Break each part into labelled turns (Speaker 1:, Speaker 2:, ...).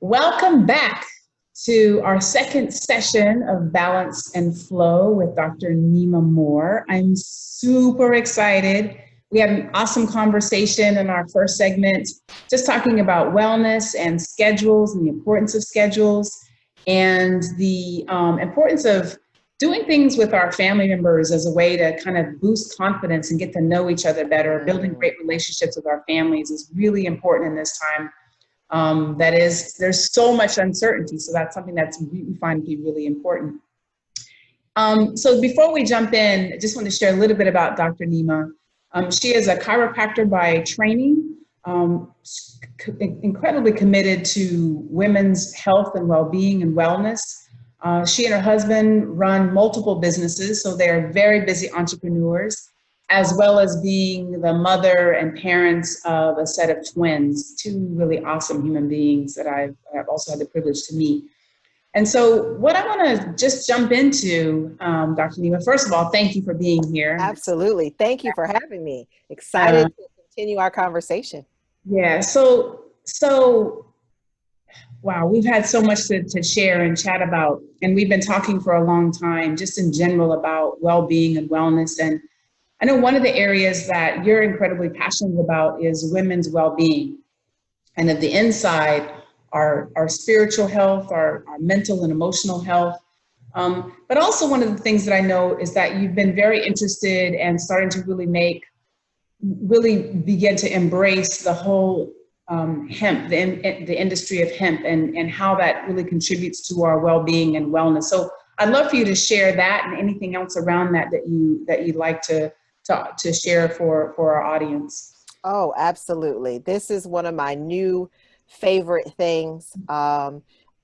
Speaker 1: Welcome back to our second session of Balance and Flow with Dr. Neema Moore. I'm super excited. We had an awesome conversation in our first segment, just talking about wellness and schedules and the importance of schedules and the importance of doing things with our family members as a way to kind of boost confidence and get to know each other better. Building great relationships with our families is really important in this time. There's so much uncertainty. So that's something we find to be really important. So before we jump in, I just want to share a little bit about Dr. Neema. She is a chiropractor by training, incredibly committed to women's health and well-being and wellness. She and her husband run multiple businesses, so they're very busy entrepreneurs, as well as being the mother and parents of a set of twins, two really awesome human beings that I've also had the privilege to meet. And so what I want to just jump into, Dr. Neema, first of all, thank you for being here.
Speaker 2: Absolutely. Thank you for having me. Excited to continue our conversation.
Speaker 1: Yeah, so wow, we've had so much to share and chat about, and we've been talking for a long time, just in general about well-being and wellness. And I know one of the areas that you're incredibly passionate about is women's well-being. And of the inside, our spiritual health, our mental and emotional health. But also one of the things that I know is that you've been very interested and starting to really begin to embrace the whole hemp, the industry of hemp and how that really contributes to our well-being and wellness. So I'd love for you to share that and anything else around that you'd like to share for our audience.
Speaker 2: Oh, absolutely. This is one of my new favorite things.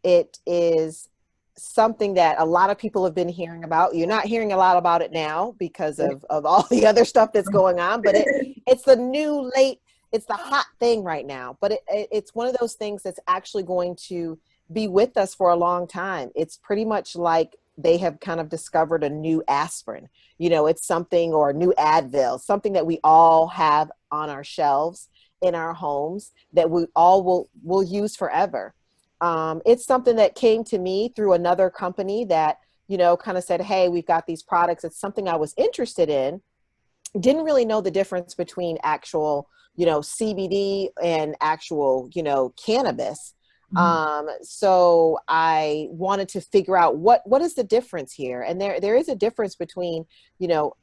Speaker 2: It is something that a lot of people have been hearing about. You're not hearing a lot about it now because of all the other stuff that's going on, but it's the hot thing right now. But it's one of those things that's actually going to be with us for a long time. It's pretty much like they have kind of discovered a new aspirin. It's something, or a new Advil, something that we all have on our shelves in our homes that we all will use forever. It's something that came to me through another company that, kind of said, hey, we've got these products. It's something I was interested in. Didn't really know the difference between actual, CBD and actual, cannabis. So I wanted to figure out what is the difference here. And there is a difference between,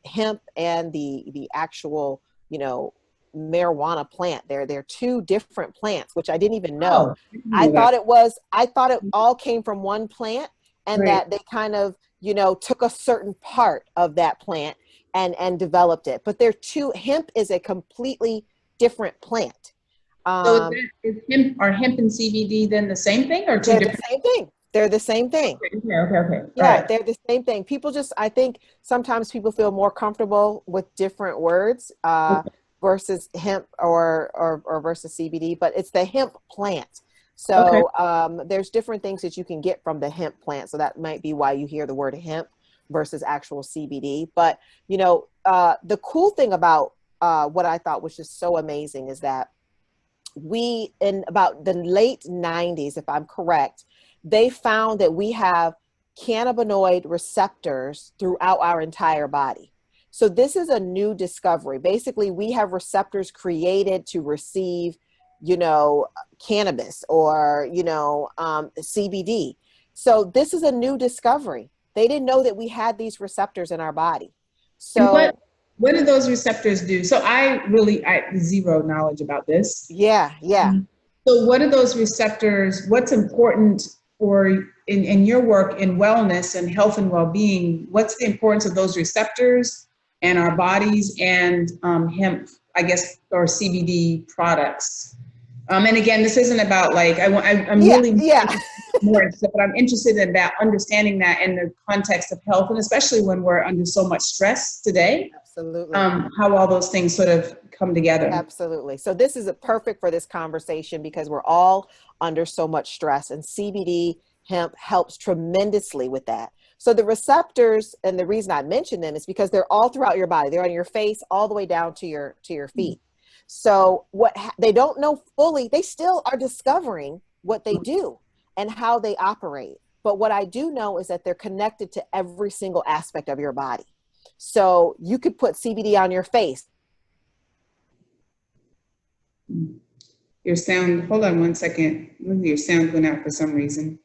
Speaker 2: hemp and the actual, marijuana plant. They're two different plants, which I didn't even know. I thought it all came from one plant, and that they kind of, took a certain part of that plant and developed it. But hemp is a completely different plant.
Speaker 1: So are hemp and CBD then the same thing, or two different?
Speaker 2: The same thing. They're the same thing.
Speaker 1: Okay.
Speaker 2: Yeah, they're the same thing. I think sometimes people feel more comfortable with different words versus hemp or versus CBD, but it's the hemp plant. So there's different things that you can get from the hemp plant. So that might be why you hear the word hemp versus actual CBD. But, the cool thing about what I thought was just so amazing is that in about the late 90s, if I'm correct, they found that we have cannabinoid receptors throughout our entire body. So this is a new discovery. Basically, we have receptors created to receive, cannabis or, CBD. So this is a new discovery. They didn't know that we had these receptors in our body. So
Speaker 1: what do those receptors do? So I have zero knowledge about this.
Speaker 2: Yeah.
Speaker 1: So what are those receptors? What's important in your work in wellness and health and well-being? What's the importance of those receptors and our bodies and hemp, I guess, or CBD products? And again, this isn't about more interested, but I'm interested in that, understanding that in the context of health, and especially when we're under so much stress today.
Speaker 2: Absolutely.
Speaker 1: How all those things sort of come together.
Speaker 2: Absolutely. So this is perfect for this conversation because we're all under so much stress, and CBD hemp helps tremendously with that. So the receptors, and the reason I mention them is because they're all throughout your body. They're on your face all the way down to your feet. So they don't know fully, they still are discovering what they do. and how they operate. But what I do know is that they're connected to every single aspect of your body. So you could put CBD on your face.
Speaker 1: Your sound, hold on one second. Your sound went out for some reason.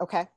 Speaker 2: Okay.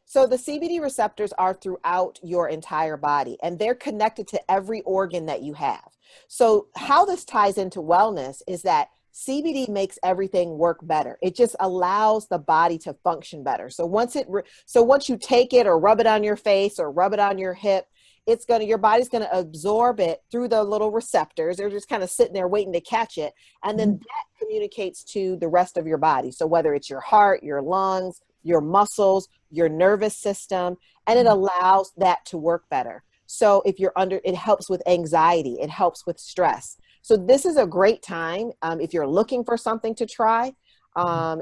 Speaker 2: So the CBD receptors are throughout your entire body, and they're connected to every organ that you have. So how this ties into wellness is that CBD makes everything work better. It just allows the body to function better. So once you take it or rub it on your face or rub it on your hip, your body's gonna absorb it through the little receptors. They're just kind of sitting there waiting to catch it. And then that communicates to the rest of your body. So whether it's your heart, your lungs, your muscles, your nervous system, and it allows that to work better. So if it helps with anxiety, it helps with stress. So this is a great time if you're looking for something to try.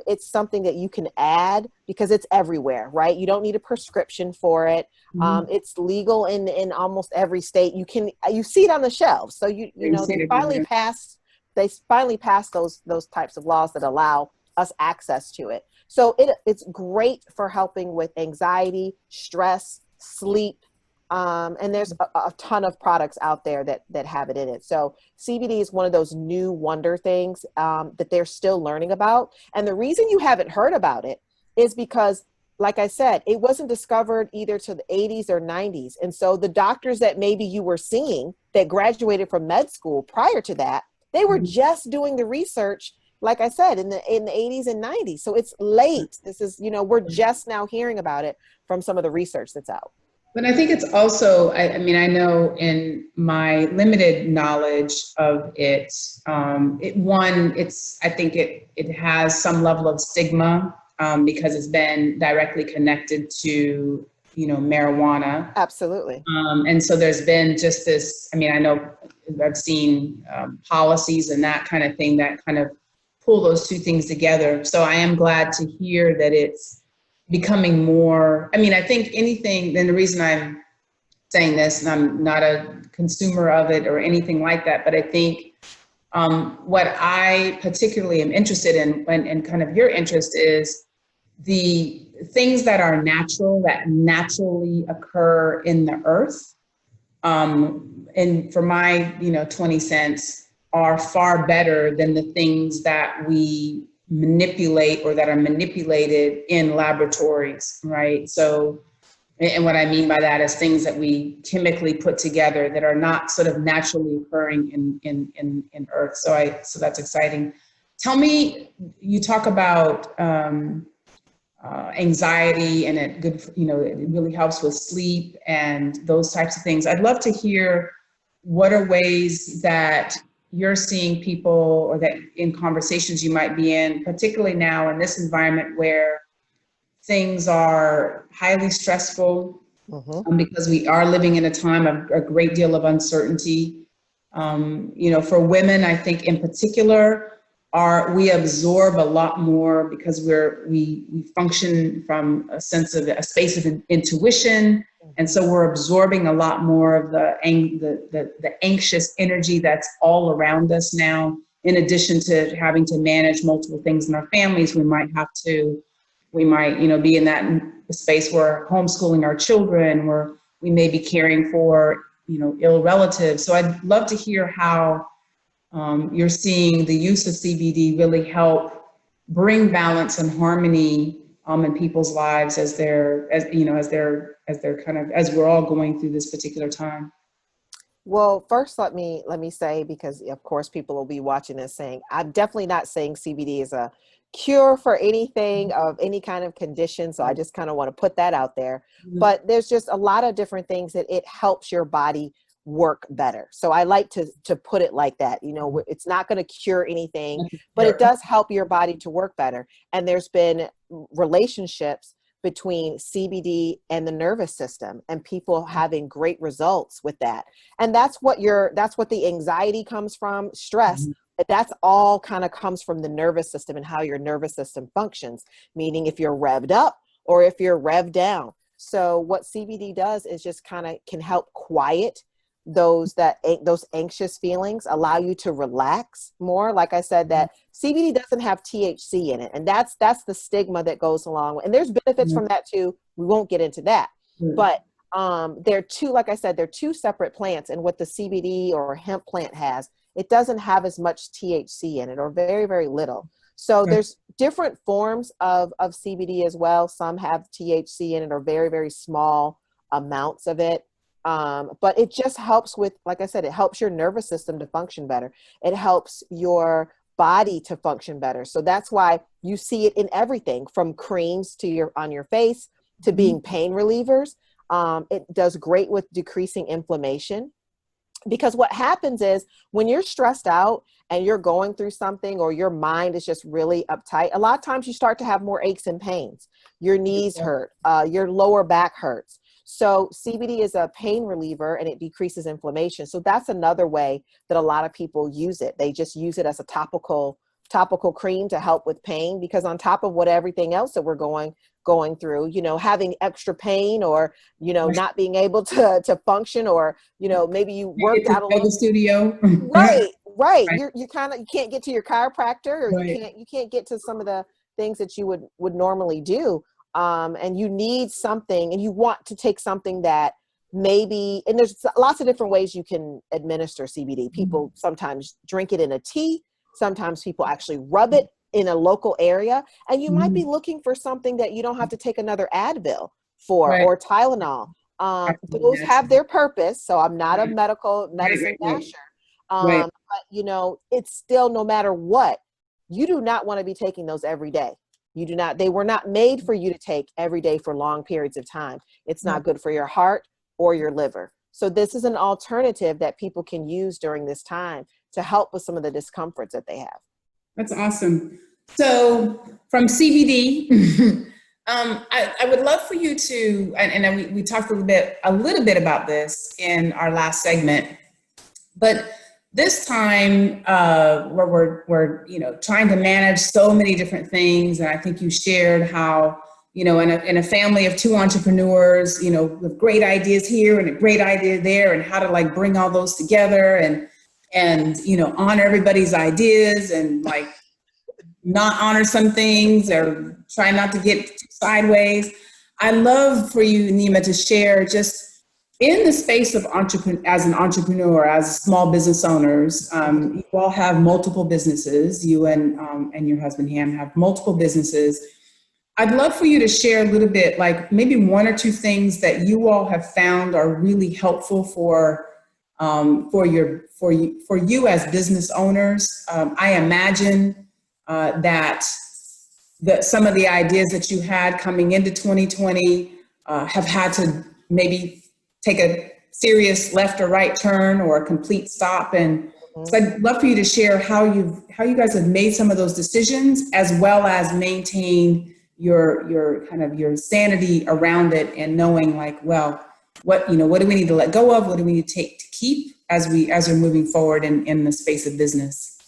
Speaker 2: It's something that you can add because it's everywhere, right? You don't need a prescription for it. It's legal in almost every state. You see it on the shelves. So they finally passed those types of laws that allow us access to it. So it's great for helping with anxiety, stress, sleep, and there's a ton of products out there that have it in it. So CBD is one of those new wonder things that they're still learning about. And the reason you haven't heard about it is because, like I said, it wasn't discovered either to the 80s or 90s. And so the doctors that maybe you were seeing that graduated from med school prior to that, they were just doing the research, like I said, in the 80s and 90s. So it's late. This is, we're just now hearing about it from some of the research that's out.
Speaker 1: But I think it's also, I mean, I know in my limited knowledge of it, I think it has some level of stigma because it's been directly connected to, marijuana.
Speaker 2: Absolutely.
Speaker 1: And so there's been just this, I mean, I know I've seen policies and that kind of thing that kind of pull those two things together. So I am glad to hear that it's becoming more, I mean, I think anything, then the reason I'm saying this, and I'm not a consumer of it or anything like that, but I think what I particularly am interested in and kind of your interest is the things that are natural, that naturally occur in the earth. And for my, 20 cents, are far better than the things that we manipulate or that are manipulated in laboratories, right? So, and what I mean by that is things that we chemically put together that are not sort of naturally occurring in Earth. So that's exciting. Tell me, you talk about anxiety and it really helps with sleep and those types of things. I'd love to hear what are ways that you're seeing people or that in conversations you might be in, particularly now in this environment where things are highly stressful because we are living in a time of a great deal of uncertainty. For women, I think in particular, we absorb a lot more because we function from a space of intuition. And so we're absorbing a lot more of the anxious energy that's all around us now. In addition to having to manage multiple things in our families, we might be in that space where homeschooling our children, where we may be caring for, ill relatives. So I'd love to hear how you're seeing the use of CBD really help bring balance and harmony in people's lives as we're all going through this particular time.
Speaker 2: Well, first, let me say, because of course people will be watching this saying, I'm definitely not saying CBD is a cure for anything of any kind of condition. So I just kind of want to put that out there. But there's just a lot of different things that it helps your body work better. So I like to put it like that. It's not going to cure anything, but it does help your body to work better. And there's been relationships between CBD and the nervous system and people having great results with that. And that's what the anxiety comes from, stress. That's all kind of comes from the nervous system and how your nervous system functions, meaning if you're revved up or if you're revved down. So what CBD does is just kind of can help quiet those anxious feelings, allow you to relax more. Like I said, that CBD doesn't have THC in it, and that's the stigma that goes along with, and there's benefits from that too. We won't get into that, but they're two, like I said, they're two separate plants, and what the CBD or hemp plant has, it doesn't have as much THC in it, or very, very little. So there's different forms of CBD as well. Some have THC in it, or very, very small amounts of it. But it just helps with, like I said, it helps your nervous system to function better. It helps your body to function better. So that's why you see it in everything, from creams to on your face to being pain relievers. It does great with decreasing inflammation, because what happens is when you're stressed out and you're going through something, or your mind is just really uptight, a lot of times you start to have more aches and pains. Your knees hurt, your lower back hurts. So CBD is a pain reliever, and it decreases inflammation. So that's another way that a lot of people use it. They just use it as a topical cream to help with pain, because on top of what everything else that we're going through, you know, having extra pain, or, you know, not being able to function, or, you know, maybe you worked out a little.
Speaker 1: The studio.
Speaker 2: Right. You can't get to your chiropractor, or you can't get to some of the things that you would normally do. And you need something, and you want to take something that maybe, and there's lots of different ways you can administer CBD. People sometimes drink it in a tea. Sometimes people actually rub it in a local area, and you might be looking for something that you don't have to take another Advil for, or Tylenol. Those have their purpose. So I'm not a medicine basher. But you know, it's still, no matter what, you do not want to be taking those every day. They were not made for you to take every day for long periods of time. It's not good for your heart or your liver. So this is an alternative that people can use during this time to help with some of the discomforts that they have.
Speaker 1: That's awesome. So from CBD, I would love for you to, and we talked a little bit about this in our last segment, but this time where we're trying to manage so many different things, and I think you shared how, you know, in a family of two entrepreneurs, you know, with great ideas here and a great idea there, and how to like bring all those together and you know, honor everybody's ideas, and like not honor some things, or try not to get sideways. I love for you, Neema, to share just in the space of as an entrepreneur, as small business owners. You all have multiple businesses. You and your husband Han have multiple businesses. I'd love for you to share a little bit, like maybe one or two things that you all have found are really helpful for you as business owners. I imagine that some of the ideas that you had coming into 2020 have had to maybe take a serious left or right turn, or a complete stop. And so I'd love for you to share how you guys have made some of those decisions, as well as maintain your kind of your sanity around it, and knowing like, well, what do we need to let go of? What do we need to take to keep as we're moving forward in the space of business?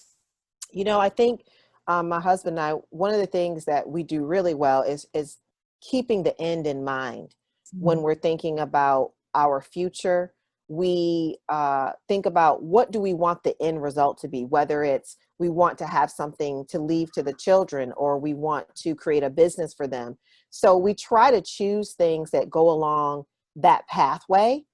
Speaker 2: You know, I think my husband and I, one of the things that we do really well is keeping the end in mind. When we're thinking about our future, we think about, what do we want the end result to be? Whether it's we want to have something to leave to the children, or we want to create a business for them. So we try to choose things that go along that pathway,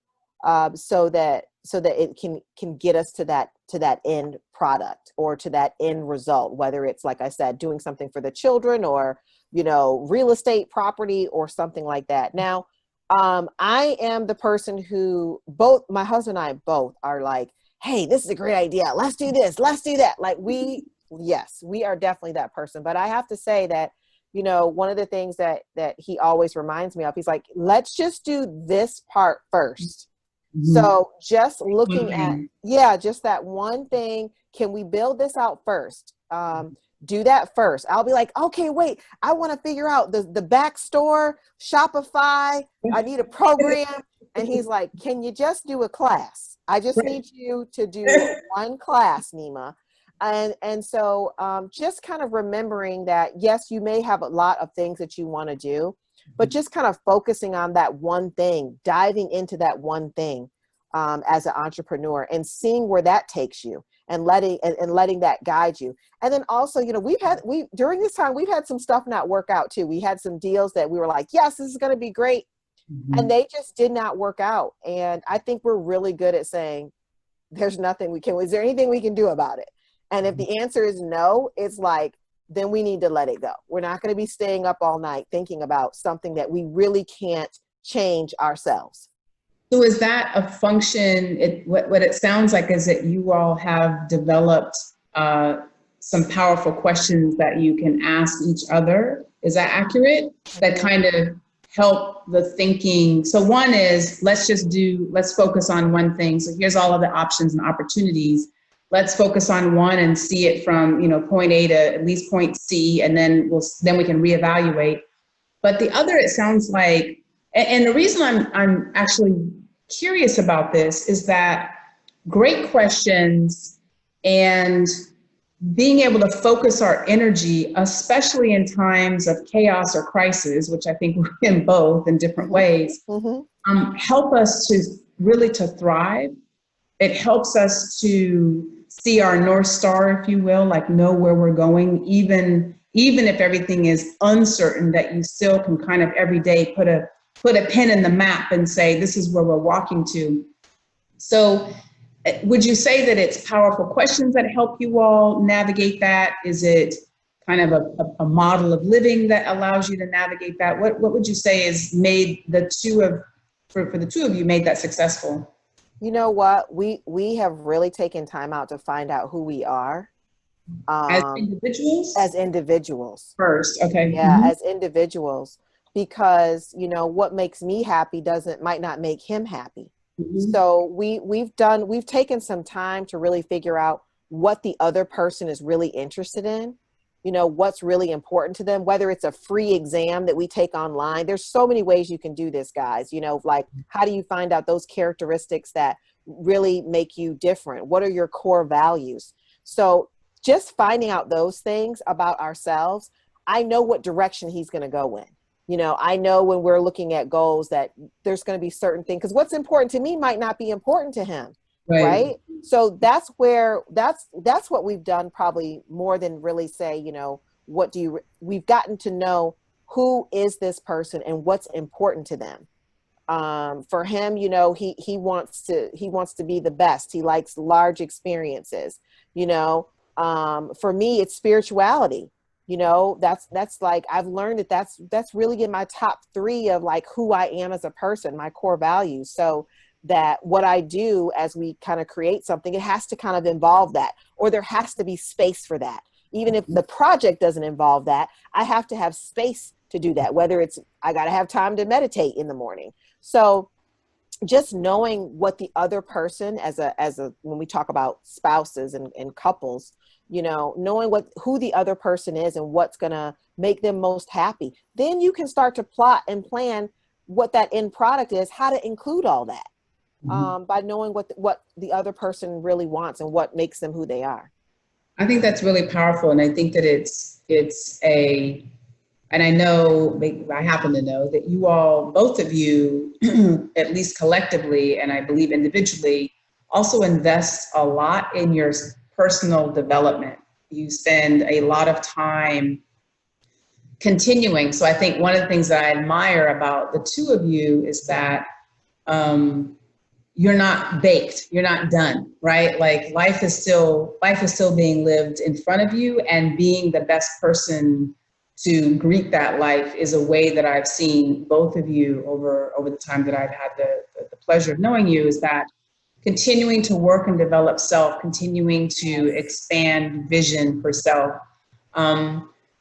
Speaker 2: so that it can get us to that end product, or to that end result, whether it's, like I said, doing something for the children, or, you know, real estate property, or something like that. Now, I am the person who, both my husband and I both are like, hey, this is a great idea. Let's do this. Let's do that. Like we are definitely that person. But I have to say that, you know, one of the things that he always reminds me of, he's like, let's just do this part first. So just looking at, just that one thing. Can we build this out first? Do that first. I'll be like, okay, wait, I want to figure out the back store, Shopify. I need a program. And he's like, can you just do a class? I just need you to do one class, Neema. And so just kind of remembering that, yes, you may have a lot of things that you want to do, but just kind of focusing on that one thing, diving into that one thing. as an entrepreneur, and seeing where that takes you, and letting that guide you. And then also, you know, during this time, we've had some stuff not work out too. We had some deals that we were like, yes, this is going to be great. And they just did not work out. And I think we're really good at saying, is there anything we can do about it? And if the answer is no, it's like, then we need to let it go. We're not going to be staying up all night thinking about something that we really can't change ourselves.
Speaker 1: So is that a function, what it sounds like is that you all have developed some powerful questions that you can ask each other. Is that accurate? That kind of help the thinking. So one is, let's focus on one thing. So here's all of the options and opportunities. Let's focus on one and see it from, you know, point A to at least point C, and then we can reevaluate. But the other, it sounds like, and the reason I'm actually curious about this is that great questions and being able to focus our energy, especially in times of chaos or crisis, which I think we're in both in different ways, help us to really to thrive. It helps us to see our North Star, if you will, like know where we're going, even if everything is uncertain, that you still can kind of every day put a pin in the map and say, this is where we're walking to. So would you say that it's powerful questions that help you all navigate that? Is it kind of a model of living that allows you to navigate that? What would you say has made for the two of you made that successful?
Speaker 2: You know what? We have really taken time out to find out who we are.
Speaker 1: As individuals?
Speaker 2: As individuals.
Speaker 1: First, okay.
Speaker 2: Yeah, as individuals. Because, you know, what makes me happy might not make him happy. So we've taken some time to really figure out what the other person is really interested in, you know, what's really important to them, whether it's a free exam that we take online. There's so many ways you can do this, guys, you know, like, how do you find out those characteristics that really make you different? What are your core values? So just finding out those things about ourselves, I know what direction he's going to go in. You know, I know when we're looking at goals that there's going to be certain things, because what's important to me might not be important to him. Right. So that's what we've done, probably more than really say, you know, we've gotten to know who is this person and what's important to them. For him, you know, he wants to be the best. He likes large experiences, you know. For me, it's spirituality. You know, that's like, I've learned that's really in my top 3 of like who I am as a person, my core values. So that what I do as we kind of create something, it has to kind of involve that, or there has to be space for that. Even if the project doesn't involve that, I have to have space to do that, whether it's, I got to have time to meditate in the morning. So just knowing what the other person when we talk about spouses and couples, you know, knowing who the other person is and what's going to make them most happy, then you can start to plot and plan what that end product is, how to include all that, by knowing what the other person really wants and what makes them who they are.
Speaker 1: I think that's really powerful. And I think that and I happen to know that you all, both of you, at least collectively, and I believe individually, also invest a lot in your personal development. You spend a lot of time continuing. So I think one of the things that I admire about the two of you is that you're not baked, you're not done, right? Like life is still being lived in front of you, and being the best person to greet that life is a way that I've seen both of you over the time that I've had the pleasure of knowing you, is that continuing to work and develop self, continuing to expand vision for self,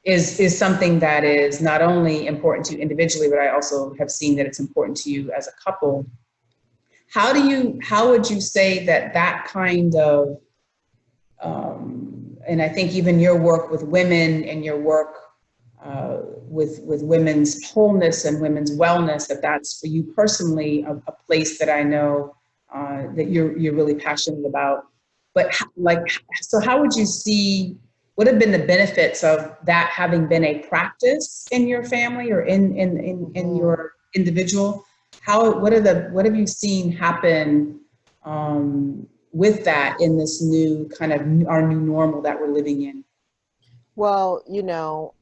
Speaker 1: is something that is not only important to you individually, but I also have seen that it's important to you as a couple. How would you say that kind of, and I think even your work with women and your work with women's wholeness and women's wellness, that's for you personally a place that I know that you're really passionate about. But so how would you see, what have been the benefits of that having been a practice in your family or in your individual? What have you seen happen with that in this new kind of our new normal that we're living in?
Speaker 2: Well,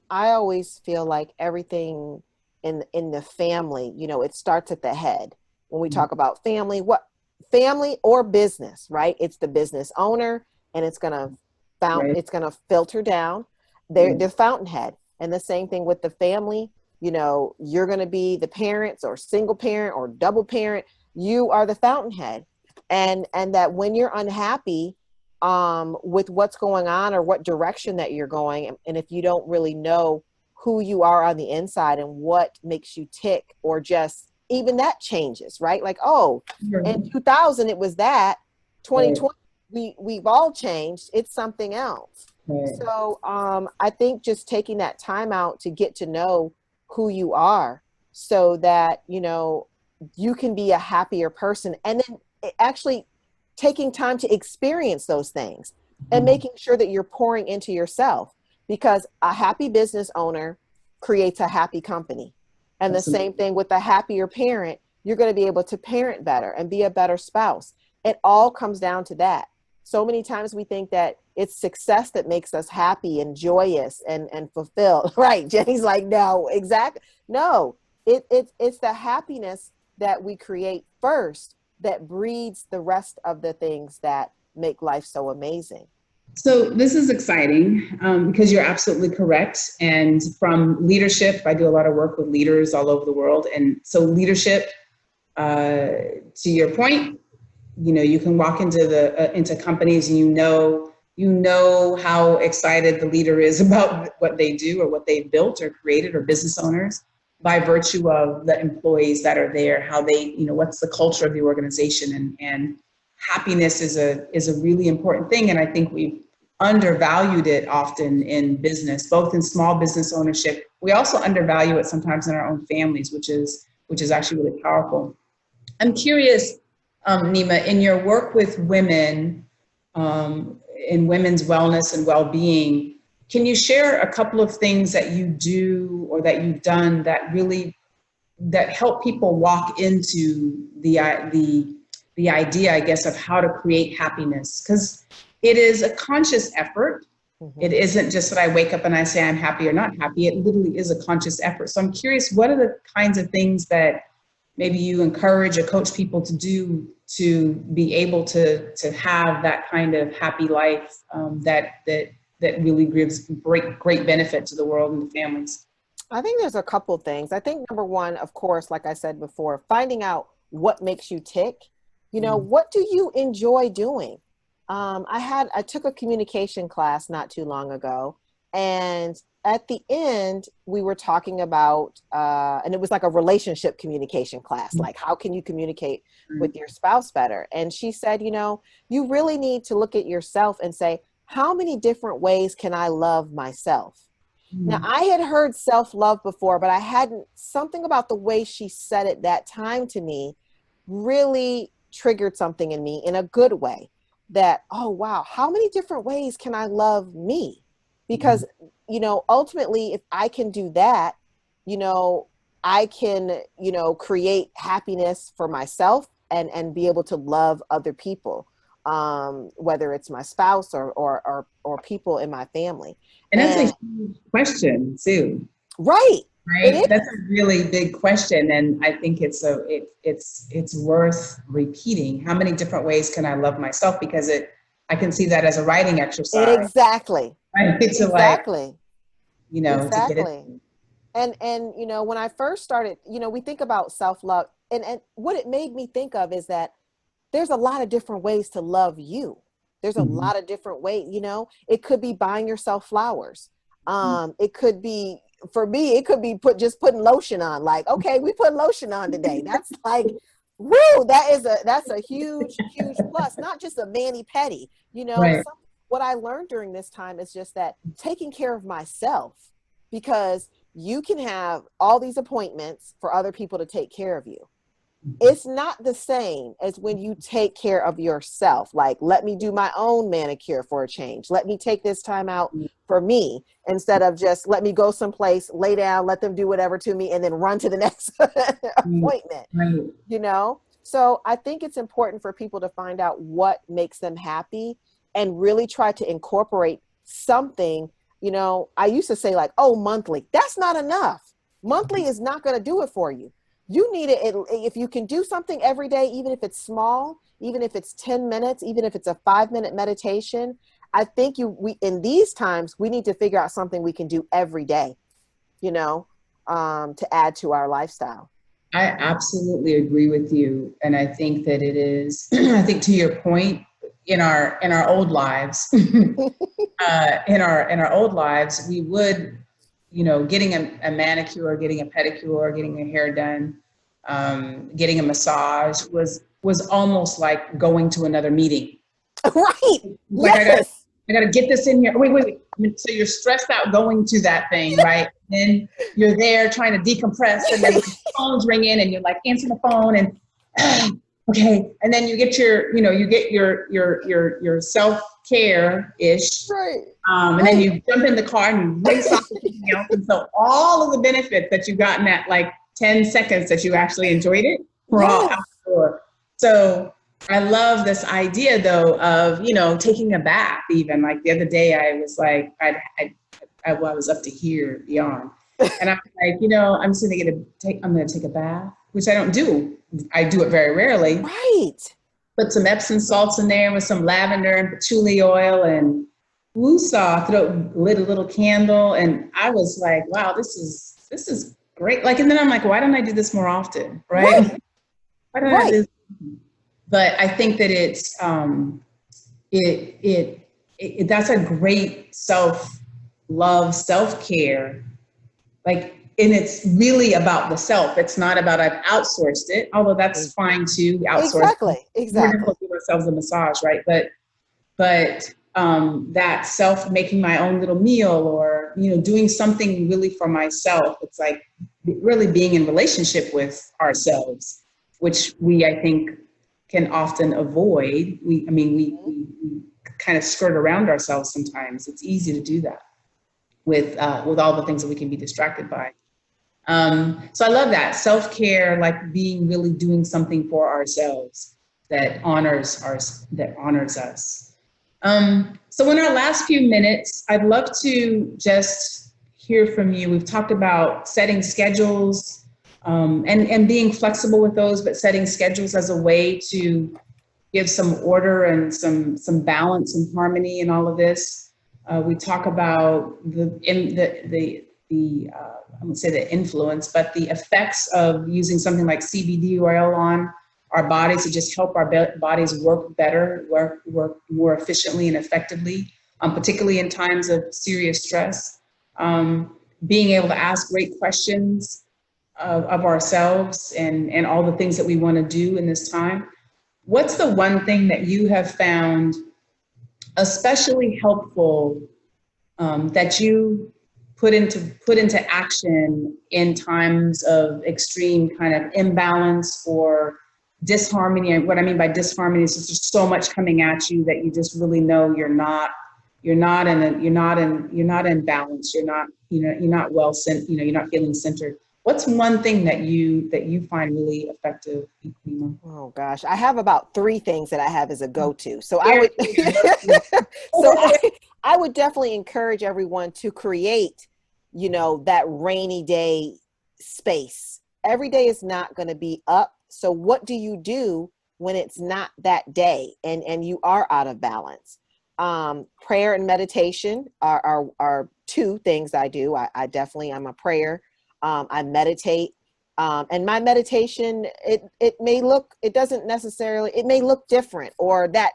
Speaker 2: I always feel like everything in the family, it starts at the head. When we talk about family, what family or business, right? It's the business owner, and
Speaker 1: Right.
Speaker 2: it's gonna filter down. They're the fountainhead. And the same thing with the family. You're gonna be the parents or single parent or double parent. You are the fountainhead. And that when you're unhappy with what's going on or what direction that you're going, and if you don't really know who you are on the inside and what makes you tick, or just even that changes, right? Like, oh, in 2000 it was that, 2020 we've all changed, it's something else.
Speaker 1: Right.
Speaker 2: So I think just taking that time out to get to know who you are, so that you can be a happier person, and then actually taking time to experience those things and making sure that you're pouring into yourself, because a happy business owner creates a happy company. And the same thing with a happier parent, you're going to be able to parent better and be a better spouse. It all comes down to that. So many times we think that it's success that makes us happy and joyous and fulfilled. Right. Jenny's like, no, exactly. No, it's the happiness that we create first that breeds the rest of the things that make life so amazing.
Speaker 1: So this is exciting because you're absolutely correct. And from leadership, I do a lot of work with leaders all over the world. And so leadership, to your point, you can walk into companies and you know how excited the leader is about what they do or what they've built or created, or business owners, by virtue of the employees that are there, how they, what's the culture of the organization, and happiness is a really important thing. And I think we've undervalued it often in business, both in small business ownership. We also undervalue it sometimes in our own families, which is actually really powerful. I'm curious, Neema, in your work with women, in women's wellness and well-being, can you share a couple of things that you do or that you've done that help people walk into the idea, I guess, of how to create happiness? Because it is a conscious effort. Mm-hmm. It isn't just that I wake up and I say I'm happy or not happy. It literally is a conscious effort. So I'm curious, what are the kinds of things that maybe you encourage or coach people to do to be able to have that kind of happy life that really gives great benefit to the world and the families?
Speaker 2: I think there's a couple things. I think number one, of course, like I said before, finding out what makes you tick. What do you enjoy doing? I took a communication class not too long ago, and at the end we were talking about, and it was like a relationship communication class, like how can you communicate with your spouse better? And she said, you really need to look at yourself and say, how many different ways can I love myself? Now, I had heard self-love before, but I hadn't, something about the way she said it that time to me really triggered something in me in a good way, that, oh, wow, how many different ways can I love me? Because, ultimately, if I can do that, I can, create happiness for myself and be able to love other people, whether it's my spouse or people in my family.
Speaker 1: And that's a huge question too.
Speaker 2: Right.
Speaker 1: That's a really big question. And I think it's worth repeating. How many different ways can I love myself? Because I can see that as a writing exercise.
Speaker 2: Exactly.
Speaker 1: Right?
Speaker 2: Exactly.
Speaker 1: To get it.
Speaker 2: And when I first started, we think about self-love, and what it made me think of is that there's a lot of different ways to love you. There's a lot of different ways, it could be buying yourself flowers. It could be, for me, it could be just putting lotion on, like, okay, we put lotion on today. That's like, woo, that's a huge, huge plus, not just a mani-pedi,
Speaker 1: Right.
Speaker 2: What I learned during this time is just that taking care of myself, because you can have all these appointments for other people to take care of you. It's not the same as when you take care of yourself. Like, let me do my own manicure for a change. Let me take this time out for me, instead of just let me go someplace, lay down, let them do whatever to me, and then run to the next appointment, So I think it's important for people to find out what makes them happy and really try to incorporate something. You know, I used to say like, oh, monthly. That's not enough. Monthly is not going to do it for you. You need it. If you can do something every day, even if it's small, even if it's 10 minutes, even if it's a 5-minute meditation, I think we in these times, we need to figure out something we can do every day, you know, to add to our lifestyle.
Speaker 1: I absolutely agree with you. And I think that it is, I think to your point, in our old lives, in our old lives, we would, getting a manicure, getting a pedicure, getting a hair done, getting a massage was almost like going to another meeting.
Speaker 2: Right.
Speaker 1: Like
Speaker 2: Yes.
Speaker 1: I gotta get this in here. Wait. So you're stressed out going to that thing, right? Then you're there trying to decompress, and then the phone's ringing, and you're like answering the phone, and okay, and then you get your self care ish,
Speaker 2: Right.
Speaker 1: and then you jump in the car and you race off to something else, and so all of the benefits that you got in that like 10 seconds that you actually enjoyed it were all out the door. So I love this idea though of, taking a bath even. Like the other day I was like, I was up to here beyond. And I'm like, I'm just I'm going to take a bath, which I don't do. I do it very rarely.
Speaker 2: Right.
Speaker 1: Put some Epsom salts in there with some lavender and patchouli oil and woosah, lit a little candle. And I was like, wow, this is great. Like, and then I'm like, why don't I do this more often? Right. Why don't I do this? But I think that it's that's a great self-love, self-care. Like, and it's really about the self. It's not about I've outsourced it, although that's fine too. Outsource.
Speaker 2: Exactly.
Speaker 1: We're going to give ourselves a massage, right? But that self, making my own little meal, or doing something really for myself. It's like really being in relationship with ourselves, which I think can often avoid. We kind of skirt around ourselves sometimes. It's easy to do that with all the things that we can be distracted by. So I love that self-care, like really doing something for ourselves that honors us. So in our last few minutes, I'd love to just hear from you. We've talked about setting schedules, and being flexible with those, but setting schedules as a way to give some order and some balance and harmony in all of this. We talk about I won't say the influence, but the effects of using something like CBD oil on our bodies to just help our bodies work better, work more efficiently and effectively, particularly in times of serious stress. Being able to ask great questions of ourselves and all the things that we want to do in this time. What's the one thing that you have found especially helpful, that you put into action in times of extreme kind of imbalance or disharmony? And what I mean by disharmony is just so much coming at you that you just really know you're not in balance. You're not well centered. You're not feeling centered. What's one thing that you find really effective, Neema?
Speaker 2: Oh gosh, I have about 3 things that I have as a go-to. So I would definitely encourage everyone to create, that rainy day space. Every day is not going to be up. So what do you do when it's not that day and you are out of balance? Prayer and meditation are 2 things I do. I'm a prayer. I meditate. And my meditation, it may look different, or that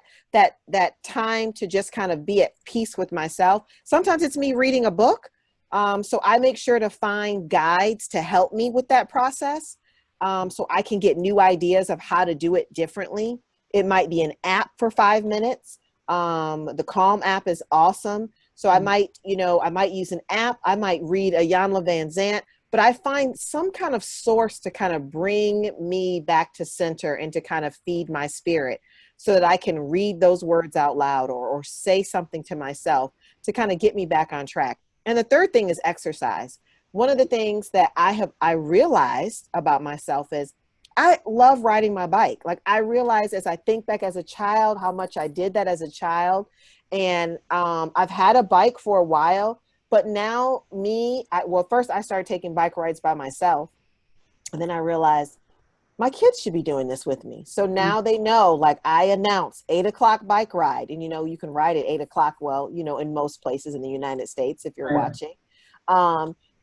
Speaker 2: time to just kind of be at peace with myself. Sometimes it's me reading a book. So I make sure to find guides to help me with that process. So I can get new ideas of how to do it differently. It might be an app for 5 minutes. The Calm app is awesome. So I might use an app. I might read a Iyanla Vanzant. But I find some kind of source to kind of bring me back to center and to kind of feed my spirit so that I can read those words out loud or say something to myself to kind of get me back on track. And the third thing is exercise. One of the things that I realized about myself is I love riding my bike. Like, I realize as I think back as a child, how much I did that as a child. And I've had a bike for a while, but now well, first I started taking bike rides by myself. And then I realized my kids should be doing this with me. So now they know, like, I announce 8 o'clock bike ride, and, you can ride at 8 o'clock. Well, in most places in the United States, if you're watching,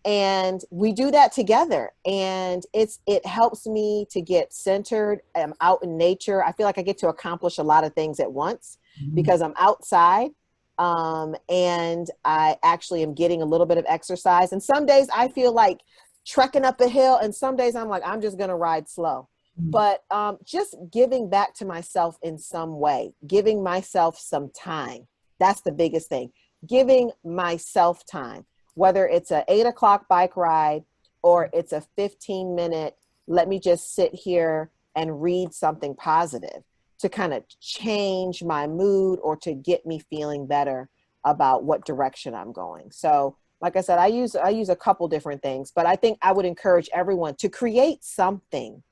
Speaker 2: and we do that together, and it helps me to get centered. I'm out in nature. I feel like I get to accomplish a lot of things at once because I'm outside. And I actually am getting a little bit of exercise. And some days I feel like trekking up a hill, and some days I'm like, I'm just going to ride slow. But just giving back to myself in some way, giving myself some time. That's the biggest thing. Giving myself time, whether it's a 8 o'clock bike ride or it's a 15-minute, let me just sit here and read something positive to kind of change my mood or to get me feeling better about what direction I'm going. So like I said, I use a couple different things, but I think I would encourage everyone to create something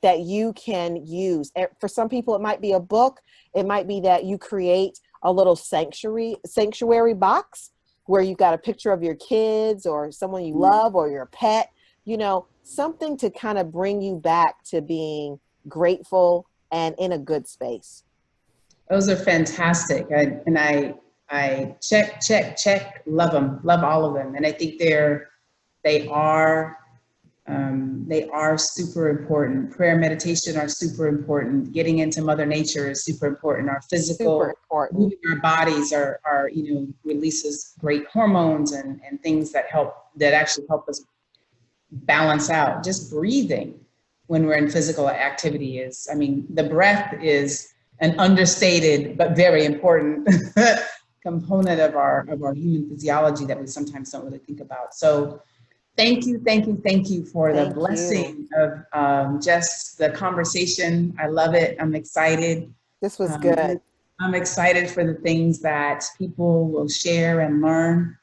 Speaker 2: that you can use. For some people, it might be a book. It might be that you create a little sanctuary box where you've got a picture of your kids or someone you love or your pet, something to kind of bring you back to being grateful and in a good space.
Speaker 1: Those are fantastic. I check, love them, love all of them. And I think they are super important. Prayer, meditation are super important. Getting into Mother Nature is super important. Our physical, moving our bodies are releases great hormones and things that actually help us balance out. Just breathing when we're in physical activity the breath is an understated but very important component of our human physiology that we sometimes don't really think about. So thank you for the blessing of just the conversation. I love it. I'm excited.
Speaker 2: This was good.
Speaker 1: I'm excited for the things that people will share and learn.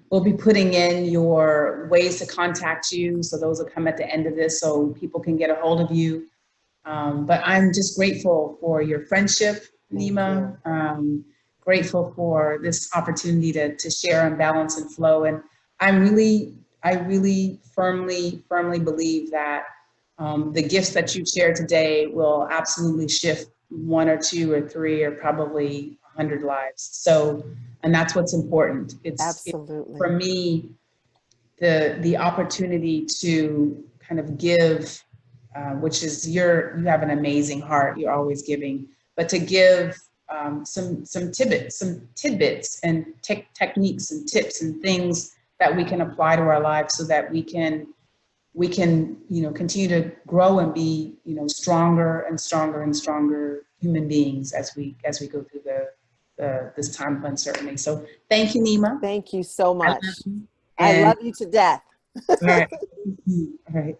Speaker 1: We'll be putting in your ways to contact you. So those will come at the end of this so people can get a hold of you. But I'm just grateful for your friendship, Neema. Grateful for this opportunity to share on balance and flow. And I really firmly believe that the gifts that you share today will absolutely shift 1 or 2 or 3 or probably 100 lives. So, and that's what's important.
Speaker 2: Absolutely.
Speaker 1: For me, the opportunity to kind of give, which is you have an amazing heart. You're always giving, but to give some tidbits and techniques and tips and things that we can apply to our lives so that we can continue to grow and be stronger and stronger human beings as we go through this time of uncertainty. So thank you, Neema.
Speaker 2: Thank you so much. I love you to death.
Speaker 1: All right. All right.